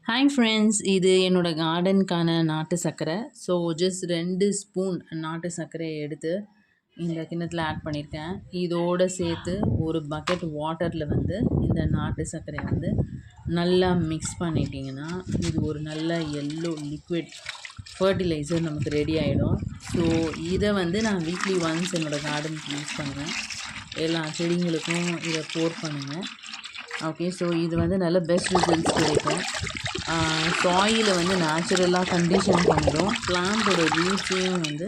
Hi friends, இது என்னோடய கார்டனுக்கான நாட்டு சர்க்கரை. ஸோ ஜஸ்ட் 2 ஸ்பூன் நாட்டு சர்க்கரையை எடுத்து இந்த கிண்ணத்தில் ஆட் பண்ணியிருக்கேன். இதோடு சேர்த்து ஒரு பக்கெட் வாட்டரில் வந்து இந்த நாட்டு சர்க்கரையை வந்து நல்லா மிக்ஸ் பண்ணிட்டீங்கன்னா இது ஒரு நல்ல எல்லோ லிக்விட் ஃபர்டிலைசர் நமக்கு ரெடி ஆகிடும். ஸோ இதை வந்து நான் வீக்லி ஒன்ஸ் என்னோடய கார்டனுக்கு யூஸ் பண்ணுவேன். எல்லா செடிங்களுக்கும் இதை போர் பண்ணுங்கள். ஓகே, ஸோ இது வந்து நல்ல பெஸ்ட் ரிசல்ட்ஸ் கிடைக்கும். சாயிலை வந்து நேச்சுரலாக கண்டிஷன் பண்ணிடும். பிளான்ட்டோட ரூட்ஸையும் வந்து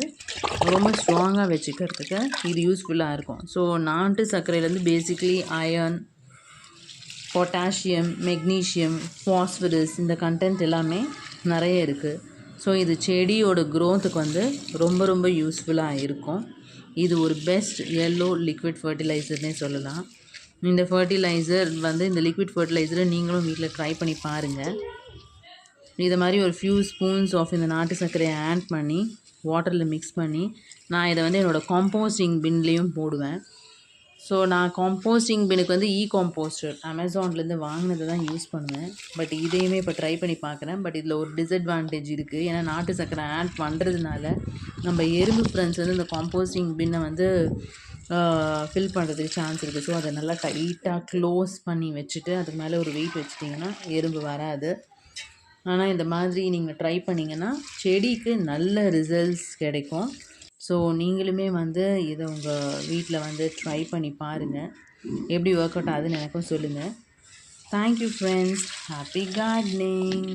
ரொம்ப ஸ்ட்ராங்காக வச்சுக்கிறதுக்கு இது யூஸ்ஃபுல்லாக இருக்கும். ஸோ நாட்டு சர்க்கரையிலேருந்து basically iron, potassium, magnesium, phosphorus இந்த கண்டென்ட் எல்லாமே நிறைய இருக்குது. ஸோ இது செடியோட க்ரோத்துக்கு வந்து ரொம்ப ரொம்ப யூஸ்ஃபுல்லாக இருக்கும். இது ஒரு பெஸ்ட் எல்லோ லிக்விட் ஃபர்டிலைசர்னே சொல்லலாம். இந்த ஃபர்டிலைசர் வந்து இந்த லிக்விட் ஃபர்டிலைசரை நீங்களும் வீட்டில் ட்ரை பண்ணி பாருங்கள். இதை மாதிரி ஒரு ஃபியூ ஸ்பூன்ஸ் ஆஃப் இந்த நாட்டு சர்க்கரையை ஆட் பண்ணி வாட்டரில் மிக்ஸ் பண்ணி நான் இதை வந்து என்னோடய காம்போஸ்டிங் பின்லேயும் போடுவேன். ஸோ நான் காம்போஸ்டிங் பின்னுக்கு வந்து காம்போஸ்டர் அமேசான்லேருந்து வாங்கினதை தான் யூஸ் பண்ணுவேன். பட் இதையுமே இப்போ ட்ரை பண்ணி பார்க்குறேன். பட் இதில் ஒரு டிஸ்அட்வான்டேஜ் இருக்குது. ஏன்னா நாட்டு சர்க்கரை ஆட் பண்ணுறதுனால நம்ம எறும்பு ஃப்ரெண்ட்ஸ் வந்து இந்த காம்போஸ்டிங் பின்னை வந்து ஃபில் பண்ணுறதுக்கு சான்ஸ் இருக்குது. ஸோ அதை நல்லா டைட்டாக க்ளோஸ் பண்ணி வச்சுட்டு அதுக்கு மேலே ஒரு வெயிட் வச்சிட்டிங்கன்னா எறும்பு வராது. ஆனால் இந்த மாதிரி நீங்கள் ட்ரை பண்ணிங்கன்னா செடிக்கு நல்ல ரிசல்ட்ஸ் கிடைக்கும். ஸோ நீங்களுமே வந்து இதை உங்கள் வீட்டில் வந்து ட்ரை பண்ணி பாருங்கள். எப்படி ஒர்க் அவுட் ஆகுதுன்னு எனக்கும் சொல்லுங்கள். Thank you friends. Happy gardening.